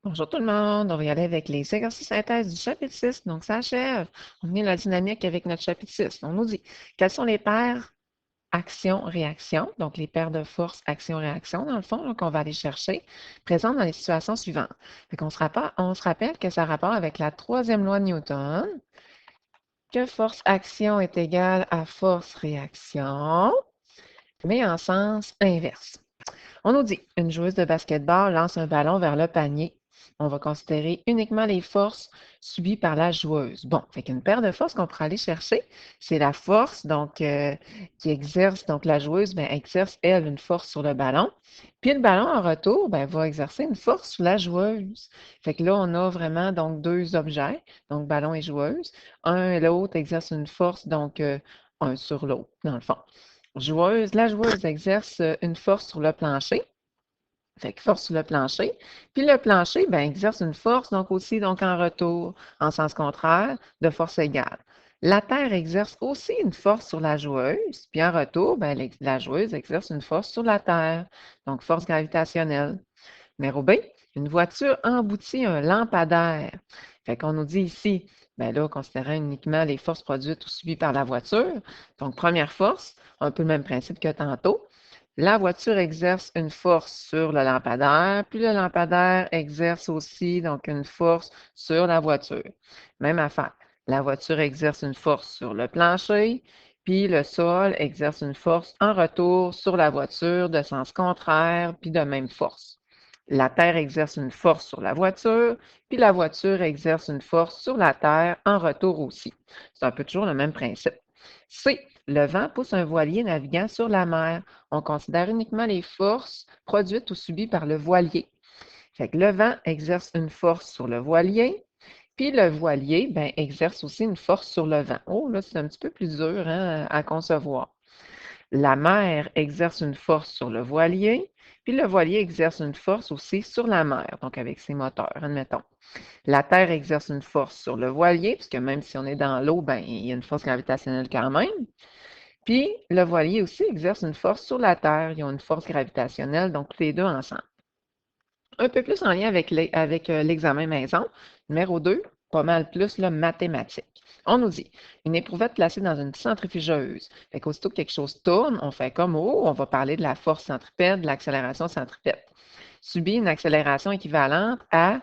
Bonjour tout le monde, on va y aller avec les exercices synthèse du chapitre 6. Donc, ça achève. On vient la dynamique avec notre chapitre 6. On nous dit quelles sont les paires action-réaction, donc les paires de force action-réaction, dans le fond, qu'on va aller chercher, présentes dans les situations suivantes. Fait qu'on on se rappelle que ça a rapport avec la troisième loi de Newton, que force action est égale à force réaction, mais en sens inverse. On nous dit, une joueuse de basketball lance un ballon vers le panier. On va considérer uniquement les forces subies par la joueuse. Bon, fait qu'une paire de forces qu'on pourra aller chercher, c'est la force donc qui exerce, donc la joueuse exerce, elle, une force sur le ballon. Puis le ballon, en retour, va exercer une force sur la joueuse. Fait que là, on a vraiment donc deux objets, donc ballon et joueuse. Un et l'autre exercent une force, donc un sur l'autre, dans le fond. La joueuse exerce une force sur le plancher. Fait que force sur le plancher. Puis le plancher, exerce une force, donc aussi donc en retour, en sens contraire, de force égale. La Terre exerce aussi une force sur la joueuse, puis en retour, la joueuse exerce une force sur la Terre, donc force gravitationnelle. Numéro B, une voiture emboutit un lampadaire. Fait qu'on nous dit ici, là, considérant uniquement les forces produites ou subies par la voiture. Donc, première force, un peu le même principe que tantôt. La voiture exerce une force sur le lampadaire, puis le lampadaire exerce aussi donc une force sur la voiture. Même affaire. La voiture exerce une force sur le plancher, puis le sol exerce une force en retour sur la voiture de sens contraire, puis de même force. La Terre exerce une force sur la voiture, puis la voiture exerce une force sur la Terre en retour aussi. C'est un peu toujours le même principe. C. Le vent pousse un voilier naviguant sur la mer. On considère uniquement les forces produites ou subies par le voilier. Fait que le vent exerce une force sur le voilier, puis le voilier exerce aussi une force sur le vent. Oh, là, c'est un petit peu plus dur à concevoir. La mer exerce une force sur le voilier, puis le voilier exerce une force aussi sur la mer, donc avec ses moteurs, admettons. La Terre exerce une force sur le voilier, puisque même si on est dans l'eau, il y a une force gravitationnelle quand même. Puis le voilier aussi exerce une force sur la Terre. Ils ont une force gravitationnelle, donc tous les deux ensemble. Un peu plus en lien avec l'examen maison. Numéro 2, pas mal plus là, mathématique. On nous dit une éprouvette placée dans une centrifugeuse. Fait qu'aussitôt que quelque chose tourne, on fait comme on va parler de la force centripète, de l'accélération centripète. Subit une accélération équivalente à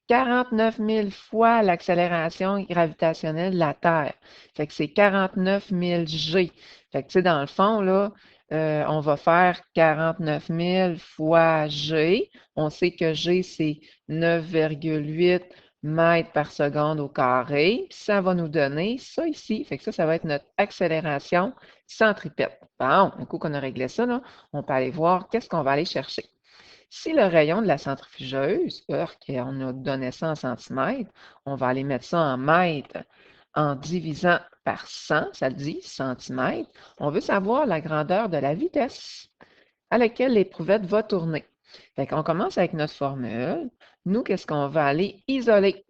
49 000 fois l'accélération gravitationnelle de la Terre. Fait que c'est 49 000 G. Fait que, tu sais, dans le fond, là, on va faire 49 000 fois G. On sait que G, c'est 9,8 mètres par seconde au carré. Ça va nous donner ça ici. Fait que ça va être notre accélération centripète. Bon, un coup qu'on a réglé ça, là, on peut aller voir qu'est-ce qu'on va aller chercher. Si le rayon de la centrifugeuse, on a donné ça en centimètres, on va aller mettre ça en mètres en divisant par 100, ça le dit, centimètres. On veut savoir la grandeur de la vitesse à laquelle l'éprouvette va tourner. Fait qu'on commence avec notre formule. Nous, qu'est-ce qu'on va aller isoler?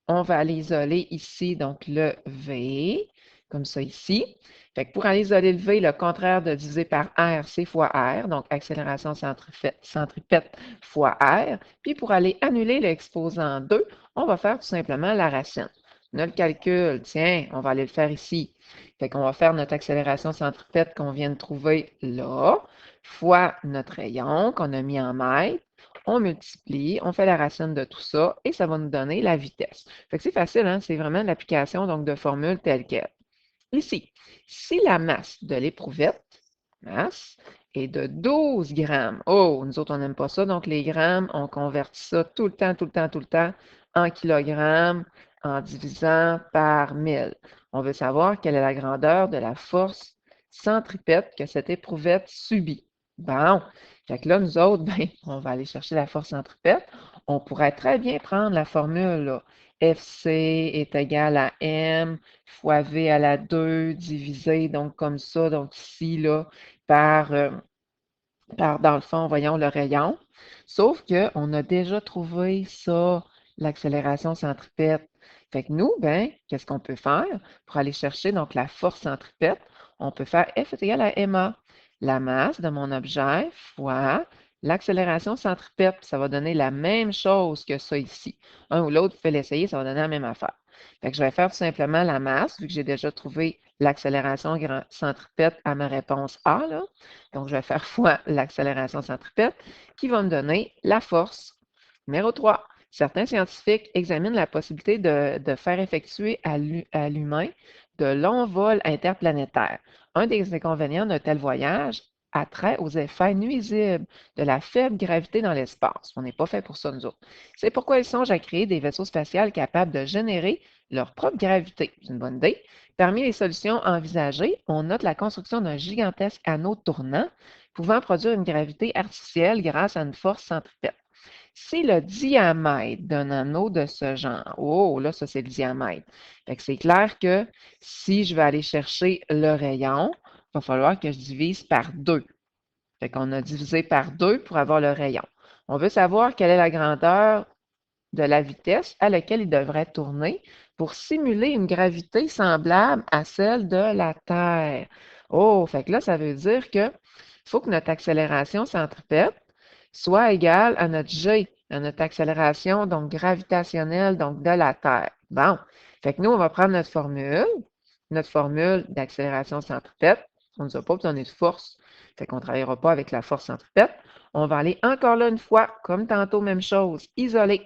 On va aller isoler ici, donc le V, comme ça ici. Fait que pour aller isoler le V, le contraire de diviser par R, c'est fois R, donc accélération centripète fois R. Puis pour aller annuler l'exposant 2, on va faire tout simplement la racine. On a le calcul, tiens, on va aller le faire ici. Fait qu'on va faire notre accélération centripète qu'on vient de trouver là, fois notre rayon qu'on a mis en mètres. On multiplie, on fait la racine de tout ça et ça va nous donner la vitesse. Fait que c'est facile, hein? C'est vraiment l'application donc de formule telle quelle. Ici, si la masse de l'éprouvette, masse, est de 12 grammes. Oh, nous autres, on n'aime pas ça. Donc, les grammes, on convertit ça tout le temps, tout le temps, tout le temps en kilogrammes en divisant par 1000. On veut savoir quelle est la grandeur de la force centripète que cette éprouvette subit. Bon, fait que là, nous autres, on va aller chercher la force centripète. On pourrait très bien prendre la formule, là. FC est égal à M fois V à la 2 divisé, donc comme ça, donc ici, là, par, dans le fond, voyons le rayon. Sauf qu'on a déjà trouvé ça, l'accélération centripète. Fait que nous, qu'est-ce qu'on peut faire pour aller chercher donc la force centripète? On peut faire F est égal à MA, la masse de mon objet fois L'accélération centripète, ça va donner la même chose que ça ici. Un ou l'autre, vous pouvez l'essayer, ça va donner la même affaire. Fait que je vais faire tout simplement la masse, vu que j'ai déjà trouvé l'accélération centripète à ma réponse A, là. Donc, je vais faire fois l'accélération centripète, qui va me donner la force. Numéro 3. Certains scientifiques examinent la possibilité de faire effectuer à l'humain de longs vols interplanétaires. Un des inconvénients d'un tel voyage a trait aux effets nuisibles de la faible gravité dans l'espace. On n'est pas fait pour ça, nous autres. C'est pourquoi ils songent à créer des vaisseaux spatials capables de générer leur propre gravité. C'est une bonne idée. Parmi les solutions envisagées, on note la construction d'un gigantesque anneau tournant pouvant produire une gravité artificielle grâce à une force centripète. Si le diamètre d'un anneau de ce genre, oh là, ça c'est le diamètre. Fait que c'est clair que si je vais aller chercher le rayon, il va falloir que je divise par 2. Fait qu'on a divisé par 2 pour avoir le rayon. On veut savoir quelle est la grandeur de la vitesse à laquelle il devrait tourner pour simuler une gravité semblable à celle de la Terre. Oh, fait que là, ça veut dire que faut que notre accélération centripète soit égale à notre G, à notre accélération donc gravitationnelle donc de la Terre. Bon, fait que nous, on va prendre notre formule d'accélération centripète. On ne nous a pas besoin de force, fait qu'on ne travaillera pas avec la force centripète. On va aller encore là une fois, comme tantôt, même chose, isoler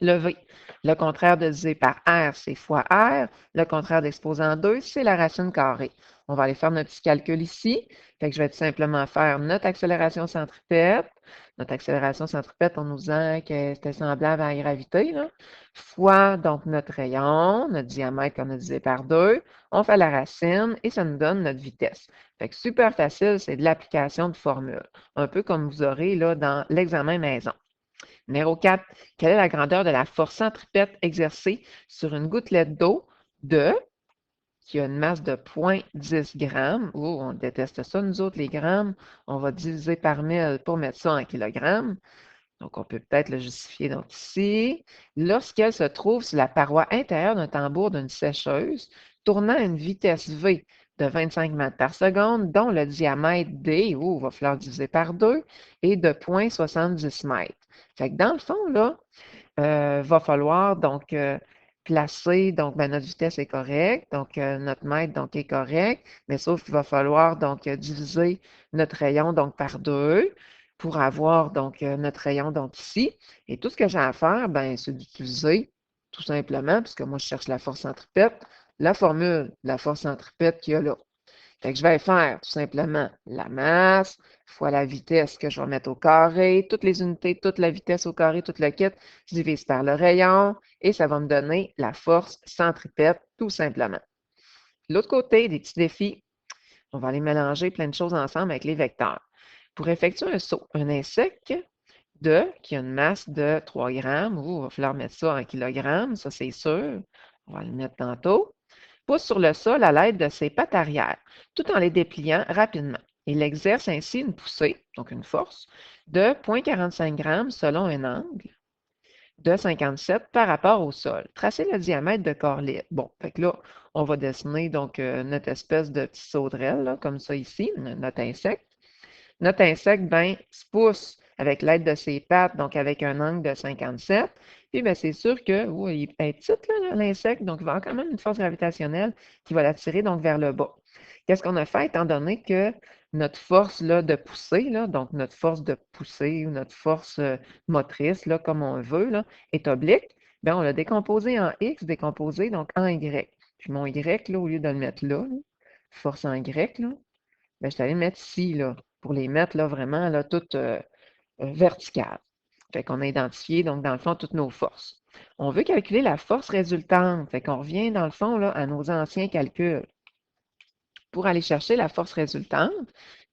le V. Le contraire de diviser par R, c'est fois R. Le contraire d'exposant 2, c'est la racine carrée. On va aller faire notre petit calcul ici. Fait que je vais tout simplement faire notre accélération centripète. Notre accélération centripète, on nous dit que c'était semblable à la gravité, là, fois donc notre rayon, notre diamètre qu'on a divisé par 2. On fait la racine et ça nous donne notre vitesse. Fait que super facile, c'est de l'application de formule. Un peu comme vous aurez là, dans l'examen maison. Numéro 4, quelle est la grandeur de la force centripète exercée sur une gouttelette d'eau qui a une masse de 0,10 grammes? Oh, on déteste ça, nous autres, les grammes. On va diviser par 1000 pour mettre ça en kilogrammes. Donc, on peut peut-être le justifier donc ici. Lorsqu'elle se trouve sur la paroi intérieure d'un tambour d'une sécheuse, tournant à une vitesse V de 25 mètres par seconde, dont le diamètre D, il va falloir diviser par 2, est de 0,70 mètres. Fait que dans le fond, là, va falloir donc placer, donc ben, notre vitesse est correcte, donc notre mètre donc, est correct, mais sauf qu'il va falloir donc diviser notre rayon donc par 2 pour avoir donc notre rayon donc ici. Et tout ce que j'ai à faire, ben, c'est d'utiliser tout simplement, puisque moi je cherche la force centripète, la formule de la force centripète qu'il y a là. Fait que je vais faire tout simplement la masse fois la vitesse que je vais mettre au carré, toutes les unités, toute la vitesse au carré, tout le kit, je divise par le rayon et ça va me donner la force centripète tout simplement. L'autre côté, des petits défis, on va aller mélanger plein de choses ensemble avec les vecteurs. Pour effectuer un saut, un insecte qui a une masse de 3 grammes, il va falloir mettre ça en kilogrammes, ça c'est sûr, on va le mettre tantôt, pousse sur le sol à l'aide de ses pattes arrière, tout en les dépliant rapidement. Il exerce ainsi une poussée, donc une force, de 0,45 grammes selon un angle de 57 par rapport au sol. Tracez le diamètre de corps libre. Bon, fait que là, on va dessiner donc notre espèce de petit sauterelle, là, comme ça ici, notre insecte. Notre insecte, ben, se pousse avec l'aide de ses pattes, donc avec un angle de 57. Puis, ben, c'est sûr que, il est petit, là, l'insecte, donc il va avoir quand même une force gravitationnelle qui va l'attirer donc vers le bas. Qu'est-ce qu'on a fait, étant donné que notre force là, de poussée, là, donc notre force de poussée ou notre force motrice, là, comme on veut, là, est oblique, bien, on l'a décomposé en X, décomposé donc en Y. Puis mon Y, là, au lieu de le mettre là, force en Y, là, ben, je suis allée le mettre ici, là, pour les mettre là, vraiment là, toutes verticales. Fait qu'on a identifié, donc, dans le fond, toutes nos forces. On veut calculer la force résultante. Fait qu'on revient, dans le fond, là, à nos anciens calculs. Pour aller chercher la force résultante,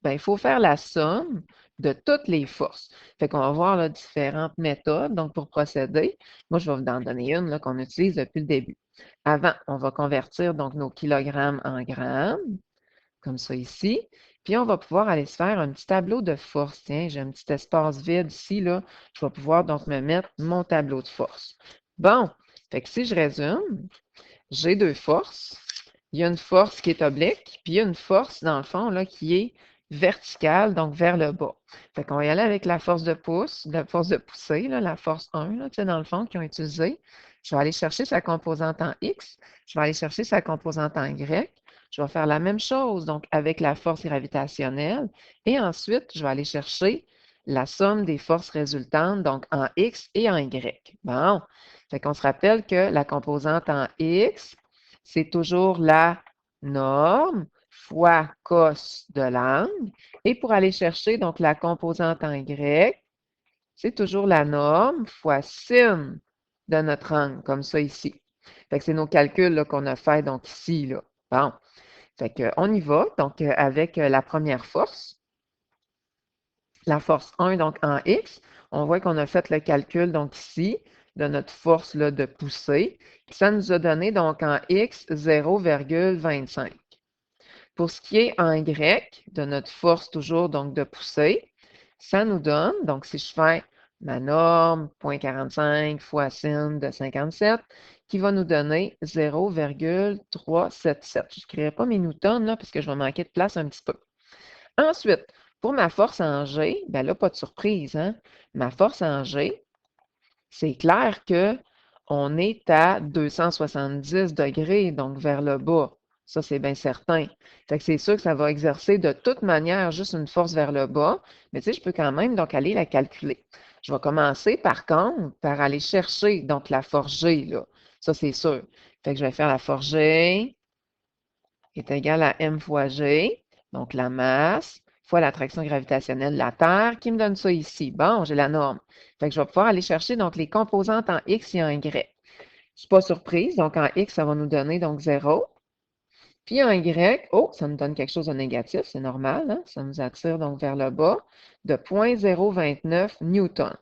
ben, il faut faire la somme de toutes les forces. Fait qu'on va voir là, différentes méthodes donc, pour procéder. Moi, je vais vous en donner une qu'on utilise depuis le début. Avant, on va convertir donc nos kilogrammes en grammes, comme ça ici. Puis on va pouvoir aller se faire un petit tableau de force. Tiens, j'ai un petit espace vide ici, là. Je vais pouvoir donc me mettre mon tableau de force. Bon, fait que si je résume, j'ai deux forces. Il y a une force qui est oblique, puis il y a une force, dans le fond, là, qui est verticale, donc vers le bas. Fait qu'on va y aller avec la force de pouce, la force de pousser, là, la force 1, là, tu sais, dans le fond, qu'ils ont utilisé. Je vais aller chercher sa composante en X. Je vais aller chercher sa composante en Y. Je vais faire la même chose, donc avec la force gravitationnelle. Et ensuite, je vais aller chercher la somme des forces résultantes, donc en X et en Y. Bon, fait qu'on se rappelle que la composante en X, c'est toujours la norme fois cos de l'angle. Et pour aller chercher donc la composante en Y, c'est toujours la norme fois sin de notre angle, comme ça ici. Fait que c'est nos calculs qu'on a fait donc ici. Là. Bon, fait qu'on y va. Donc, avec la première force, la force 1, donc en X, on voit qu'on a fait le calcul donc ici de notre force là, de poussée. Ça nous a donné donc en X 0,25. Pour ce qui est en Y, de notre force toujours donc de poussée, ça nous donne, donc si je fais ma norme, 0,45 fois sin de 57, qui va nous donner 0,377. Je ne créerai pas mes newtons là, parce que je vais manquer de place un petit peu. Ensuite, pour ma force en G, bien là, pas de surprise, hein? Ma force en G, c'est clair que on est à 270 degrés, donc vers le bas. Ça, c'est bien certain. Fait que c'est sûr que ça va exercer de toute manière juste une force vers le bas, mais tu sais, je peux quand même donc aller la calculer. Je vais commencer par contre par aller chercher donc la force G, là. Ça, c'est sûr. Fait que je vais faire la force G est égale à m fois G, donc la masse, fois l'attraction gravitationnelle de la Terre, qui me donne ça ici. Bon, j'ai la norme. Fait que je vais pouvoir aller chercher donc les composantes en X et en Y. Je ne suis pas surprise, donc en X, ça va nous donner donc 0. Puis en Y, oh, ça nous donne quelque chose de négatif, c'est normal, hein? Ça nous attire donc vers le bas de 0,029 newtons.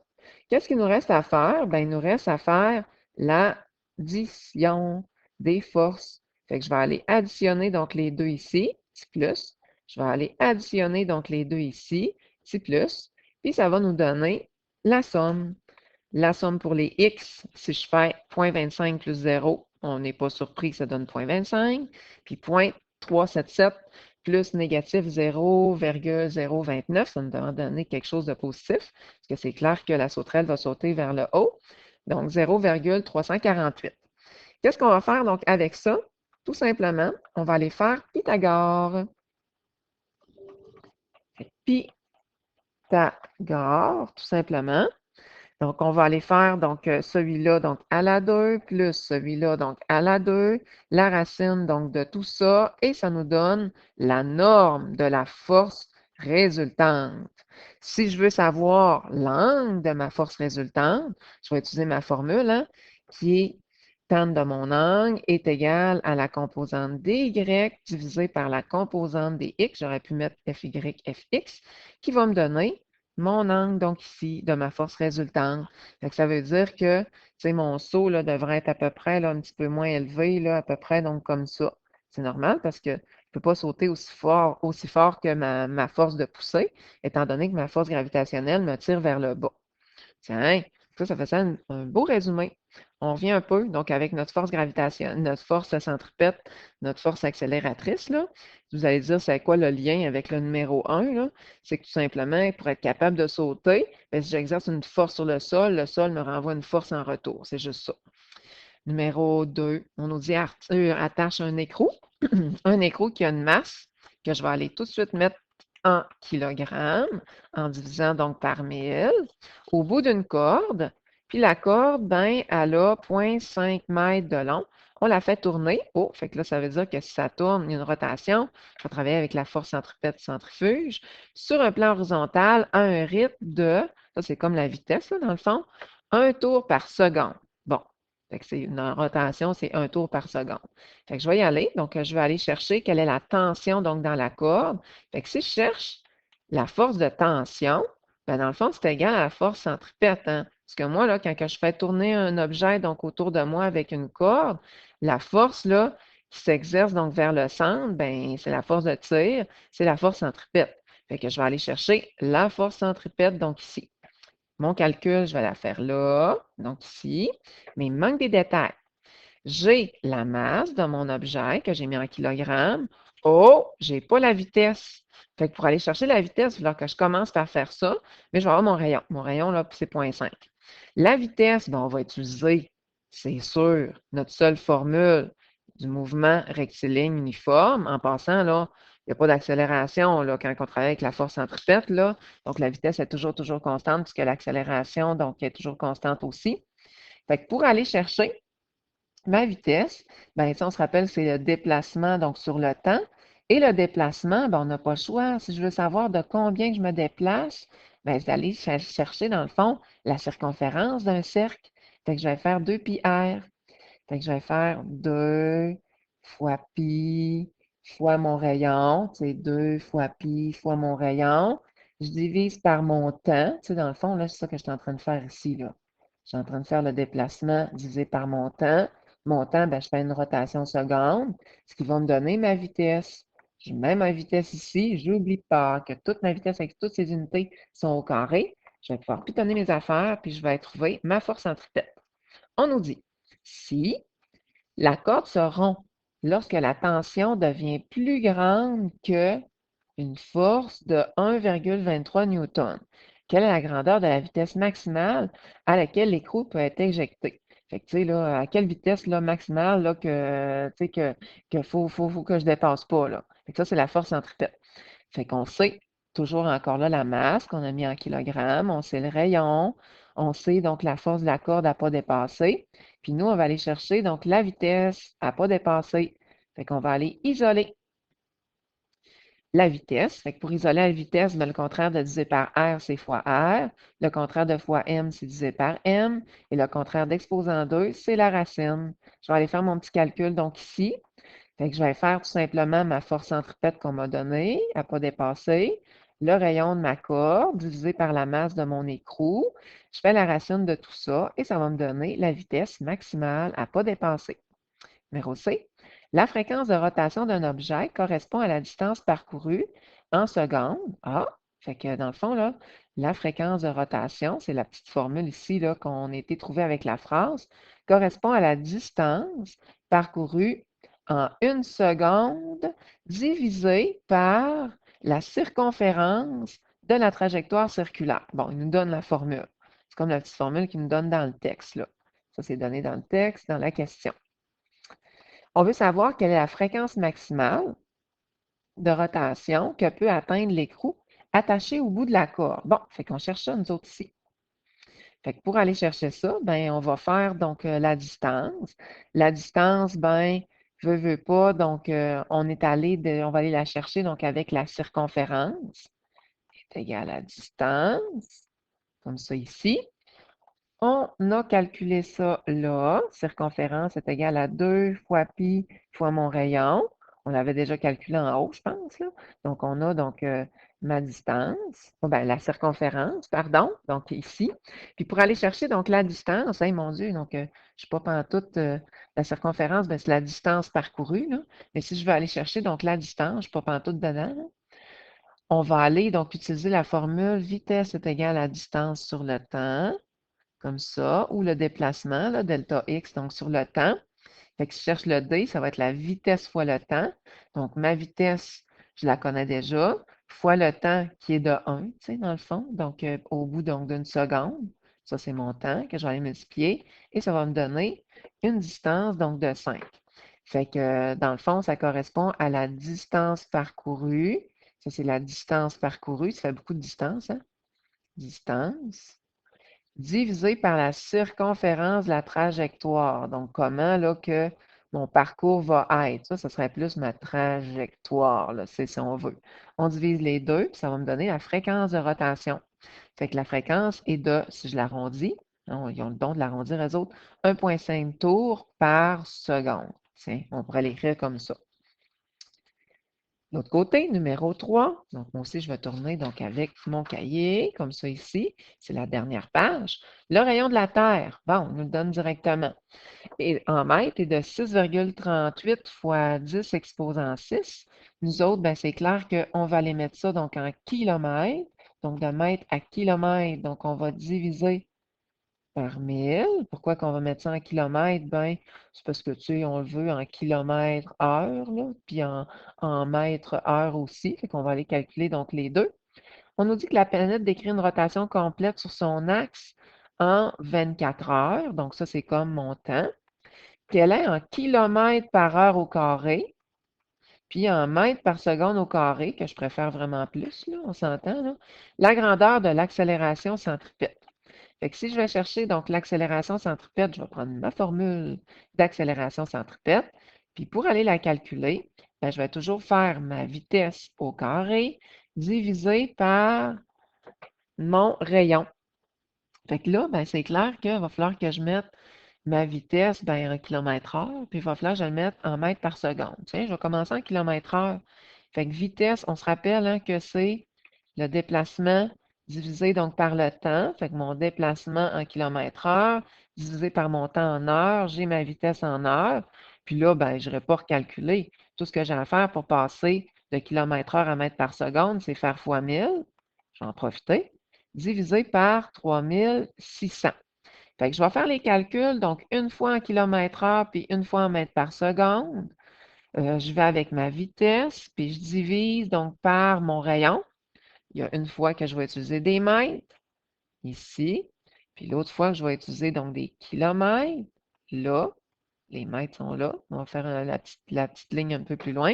Qu'est-ce qu'il nous reste à faire? Bien, il nous reste à faire l'addition des forces. Fait que je vais aller additionner donc les deux ici, petit plus. Je vais aller additionner donc les deux ici, petit plus. Puis ça va nous donner la somme. La somme pour les X, si je fais 0,25 plus 0, on n'est pas surpris que ça donne 0,25. Puis 0,377 plus négatif 0,029, ça nous va donner quelque chose de positif, parce que c'est clair que la sauterelle va sauter vers le haut. Donc 0,348. Qu'est-ce qu'on va faire donc avec ça? Tout simplement, on va aller faire Pythagore. Pythagore, tout simplement. Donc, on va aller faire donc celui-là donc à la 2 plus celui-là donc à la 2, la racine donc de tout ça, et ça nous donne la norme de la force résultante. Si je veux savoir l'angle de ma force résultante, je vais utiliser ma formule hein, qui est tan de mon angle est égal à la composante dy divisée par la composante dx, j'aurais pu mettre fy, fx, qui va me donner mon angle, donc ici, de ma force résultante. Donc, ça veut dire que mon saut là, devrait être à peu près là, un petit peu moins élevé, là, à peu près donc comme ça. C'est normal parce que je ne peux pas sauter aussi fort que ma force de poussée, étant donné que ma force gravitationnelle me tire vers le bas. Tiens, ça fait ça un beau résumé. On revient un peu, donc, avec notre force gravitationnelle, notre force centripète, notre force accélératrice, là. Vous allez dire, c'est quoi le lien avec le numéro 1, là? C'est que tout simplement, pour être capable de sauter, bien, si j'exerce une force sur le sol me renvoie une force en retour. C'est juste ça. Numéro 2, on nous dit Arthur attache un écrou. Un écrou qui a une masse que je vais aller tout de suite mettre en kilogrammes, en divisant donc par 1000, au bout d'une corde. Puis la corde, ben, elle a 0,5 mètres de long. On la fait tourner. Oh, fait que là, ça veut dire que si ça tourne, il y a une rotation. Je vais travailler avec la force centripète-centrifuge sur un plan horizontal à un rythme de, ça c'est comme la vitesse, là, dans le fond, 1 tour par seconde. Bon, fait que c'est une rotation, c'est 1 tour par seconde. Fait que je vais y aller. Donc, je vais aller chercher quelle est la tension donc, dans la corde. Fait que si je cherche la force de tension, ben, dans le fond, c'est égal à la force centripète. Hein? Parce que moi, là, quand je fais tourner un objet donc, autour de moi avec une corde, la force là, qui s'exerce donc vers le centre, ben, c'est la force de tir, c'est la force centripète. Fait que je vais aller chercher la force centripète, donc ici. Mon calcul, je vais la faire là, donc ici, mais il me manque des détails. J'ai la masse de mon objet que j'ai mis en kilogrammes Oh, j'ai pas la vitesse. Fait que pour aller chercher la vitesse, il va falloir que je commence par faire ça, mais je vais avoir mon rayon. Mon rayon, là, c'est 0,5. La vitesse, ben, on va utiliser, c'est sûr, notre seule formule du mouvement rectiligne uniforme. En passant, là, il n'y a pas d'accélération là, quand on travaille avec la force centripète, là. Donc, la vitesse est toujours constante, puisque l'accélération, donc, est toujours constante aussi. Fait que pour aller chercher ma vitesse, ben, ça, on se rappelle, c'est le déplacement donc sur le temps. Et le déplacement, ben, on n'a pas le choix. Si je veux savoir de combien je me déplace, ben, c'est d'aller chercher, dans le fond, la circonférence d'un cercle. Fait que je vais faire 2 pi r. Fait que je vais faire 2 fois pi fois mon rayon. C'est 2 fois pi fois mon rayon. Je divise par mon temps. Tu sais, dans le fond, là, c'est ça que je suis en train de faire ici, là. Je suis en train de faire le déplacement divisé par mon temps. Mon temps, ben, je fais une rotation seconde, ce qui va me donner ma vitesse. Je mets ma vitesse ici. Je n'oublie pas que toute ma vitesse avec toutes ces unités sont au carré. Je vais pouvoir pitonner mes affaires, puis je vais trouver ma force centripète. On nous dit, si la corde se rompt lorsque la tension devient plus grande que une force de 1,23 newton. Quelle est la grandeur de la vitesse maximale à laquelle l'écrou peut être éjecté? Fait que, tu sais, là, à quelle vitesse là, maximale là, tu sais, que faut que je dépasse pas, là. Fait que ça, c'est la force centripète. Fait qu'on sait toujours encore là la masse qu'on a mis en kilogrammes, on sait le rayon, on sait donc la force de la corde à pas dépasser. Puis nous, on va aller chercher donc la vitesse à pas dépasser. Fait qu'on va aller isoler la vitesse. Fait que pour isoler la vitesse, ben, le contraire de diviser par R, c'est fois R. Le contraire de fois M, c'est divisé par M. Et le contraire d'exposant 2, c'est la racine. Je vais aller faire mon petit calcul donc ici. Fait que je vais faire tout simplement ma force centripète qu'on m'a donnée, à ne pas dépasser, le rayon de ma corde divisé par la masse de mon écrou. Je fais la racine de tout ça et ça va me donner la vitesse maximale à ne pas dépasser. Numéro C. La fréquence de rotation d'un objet correspond à la distance parcourue en secondes. Ah, fait que dans le fond, là, la fréquence de rotation, c'est la petite formule ici là, qu'on a été trouvée avec la phrase, correspond à la distance parcourue en 1 seconde divisée par la circonférence de la trajectoire circulaire. Bon, il nous donne la formule. C'est comme la petite formule qu'il nous donne dans le texte, là. Ça, c'est donné dans le texte, dans la question. On veut savoir quelle est la fréquence maximale de rotation que peut atteindre l'écrou attaché au bout de la corde. Bon, fait qu'on cherche ça, nous autres, ici. Fait que pour aller chercher ça, ben, on va faire donc la distance. La distance, ben, veut pas, donc on est allé on va aller la chercher donc avec la circonférence est égale à la distance, comme ça ici. On a calculé ça là. Circonférence est égale à 2 fois pi fois mon rayon. On l'avait déjà calculé en haut, je pense, là. Donc, on a donc ma distance, ben, la circonférence, pardon, donc ici. Puis pour aller chercher donc la distance, hey, mon Dieu, donc je ne sais pas pantoute, la circonférence, ben, c'est la distance parcourue, là. Mais si je veux aller chercher donc la distance, je ne suis pas pantoute dedans, là. On va aller donc utiliser la formule vitesse est égale à distance sur le temps comme ça, ou le déplacement, là, delta x, donc sur le temps. Fait que si je cherche le d, ça va être la vitesse fois le temps. Donc, ma vitesse, je la connais déjà, fois le temps qui est de 1, tu sais, dans le fond. Donc, au bout donc d'une seconde, ça, c'est mon temps que je vais aller multiplier, et ça va me donner une distance donc de 5. Fait que, dans le fond, ça correspond à la distance parcourue. Ça, c'est la distance parcourue. Ça fait beaucoup de distance, hein? Distance divisé par la circonférence de la trajectoire. Donc, comment là, que mon parcours va être. Ça serait plus ma trajectoire, là, si on veut. On divise les deux, puis ça va me donner la fréquence de rotation. Fait que la fréquence est de, si je l'arrondis, ils ont le don de l'arrondir eux autres, 1,5 tours par seconde. Tiens, on pourrait l'écrire comme ça. L'autre côté, numéro 3. Donc, moi aussi, je vais tourner donc avec mon cahier, comme ça ici. C'est la dernière page. Le rayon de la Terre, bon, on nous le donne directement. Et en mètres est de 6,38 fois 10 exposant 6. Nous autres, ben, c'est clair qu'on va aller mettre ça donc en kilomètres. Donc, de mètre à kilomètre, donc on va diviser par 1000. Pourquoi qu'on va mettre ça en kilomètres? Ben, c'est parce que, tu sais, on le veut en kilomètres heure, là, puis en mètres heure aussi. Fait qu'on va aller calculer donc les deux. On nous dit que la planète décrit une rotation complète sur son axe en 24 heures. Donc, ça, c'est comme mon temps. Qu'elle est en kilomètres par heure au carré, puis en mètres par seconde au carré, que je préfère vraiment plus, là, on s'entend, là, la grandeur de l'accélération centripète. Fait que si je vais chercher donc l'accélération centripète, je vais prendre ma formule d'accélération centripète, puis pour aller la calculer, ben, je vais toujours faire ma vitesse au carré divisé par mon rayon. Fait que là, ben, c'est clair qu'il va falloir que je mette ma vitesse ben, en kilomètre-heure, puis il va falloir que je le mette en mètres par seconde. Tiens, je vais commencer en kilomètre-heure. Fait que vitesse, on se rappelle hein, que c'est le déplacement divisé donc par le temps. Fait que mon déplacement en kilomètre-heure divisé par mon temps en heure, j'ai ma vitesse en heure. Puis là, ben, je n'aurai pas recalculé. Tout ce que j'ai à faire pour passer de kilomètre-heure à mètre par seconde, c'est faire fois 1000. Je vais en profiter. Divisé par 3600. Fait que je vais faire les calculs, donc une fois en kilomètre-heure, puis une fois en mètres par seconde. Je vais avec ma vitesse, puis je divise donc par mon rayon. Il y a une fois que je vais utiliser des mètres, ici. Puis l'autre fois que je vais utiliser donc des kilomètres, là. Les mètres sont là. On va faire la petite ligne un peu plus loin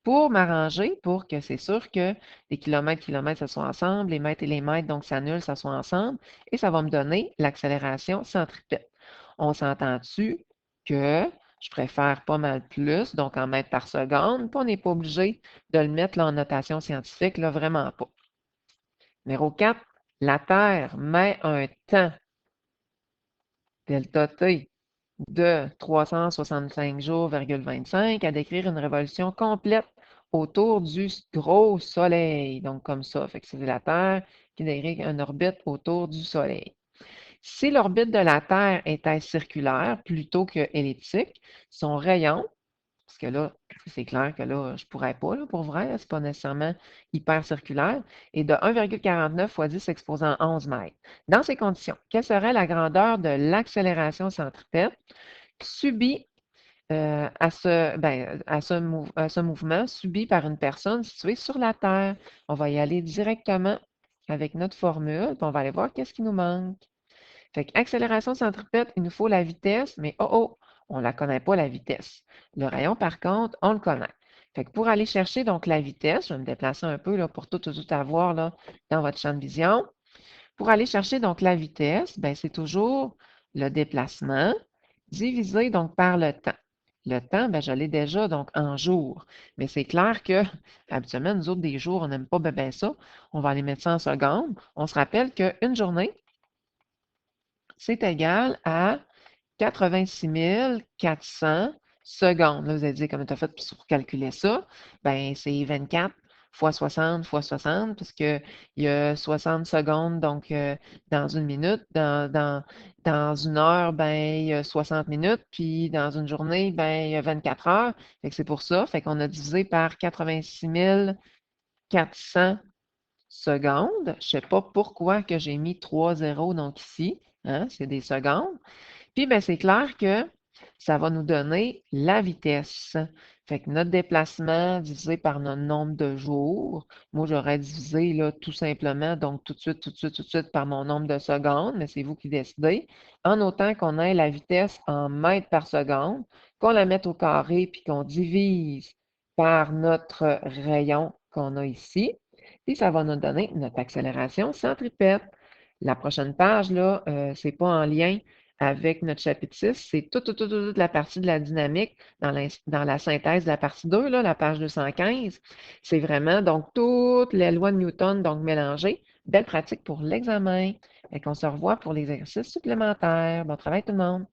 pour m'arranger pour que c'est sûr que les kilomètres, ça soit ensemble, les mètres et les mètres, donc s'annulent, ça soit ensemble, et ça va me donner l'accélération centripète. On s'entend-tu que je préfère pas mal plus, donc en mètres par seconde, puis on n'est pas obligé de le mettre là, en notation scientifique, là, vraiment pas. Numéro 4, la Terre met un temps, delta T, de 365 jours,25 à décrire une révolution complète autour du gros Soleil. Donc, comme ça. Fait que c'est la Terre qui décrit une orbite autour du Soleil. Si l'orbite de la Terre était circulaire plutôt que elliptique, son rayon, parce que là, c'est clair que là, je ne pourrais pas, là, pour vrai, ce n'est pas nécessairement hyper circulaire, est de 1,49 fois 10 exposant 11 mètres. Dans ces conditions, quelle serait la grandeur de l'accélération centripète subie à ce mouvement subi par une personne située sur la Terre? On va y aller directement avec notre formule, puis on va aller voir qu'est-ce qui nous manque. Fait que accélération centripète, il nous faut la vitesse, mais on ne la connaît pas, la vitesse. Le rayon, par contre, on le connaît. Fait que pour aller chercher donc la vitesse, je vais me déplacer un peu là, pour tout avoir là, dans votre champ de vision. Pour aller chercher donc la vitesse, ben, c'est toujours le déplacement divisé donc par le temps. Le temps, ben, je l'ai déjà donc en jours. Mais c'est clair que habituellement, nous autres, des jours, on n'aime pas bien ça. On va aller mettre ça en secondes. On se rappelle qu'une journée, c'est égal à 86 400 secondes. Là, vous allez dire comment tu as fait pour calculer ça. Ben, c'est 24 fois 60 fois 60, parce qu'il y a 60 secondes, donc dans une minute. Dans une heure, ben, il y a 60 minutes. Puis dans une journée, ben, il y a 24 heures. Fait que c'est pour ça. Fait qu'on a divisé par 86 400 secondes. Je ne sais pas pourquoi que j'ai mis 3 zéros donc ici. Hein, c'est des secondes. Puis, ben, c'est clair que ça va nous donner la vitesse. Fait que notre déplacement divisé par notre nombre de jours, moi, j'aurais divisé là, tout simplement, donc tout de suite par mon nombre de secondes, mais c'est vous qui décidez, en autant qu'on ait la vitesse en mètres par seconde, qu'on la mette au carré, puis qu'on divise par notre rayon qu'on a ici, puis ça va nous donner notre accélération centripète. La prochaine page, là, c'est pas en lien avec notre chapitre 6, c'est toute la partie de la dynamique dans la synthèse de la partie 2, là, la page 215. C'est vraiment donc toutes les lois de Newton donc mélangées. Belle pratique pour l'examen. Et qu'on se revoit pour les exercices supplémentaires. Bon travail tout le monde.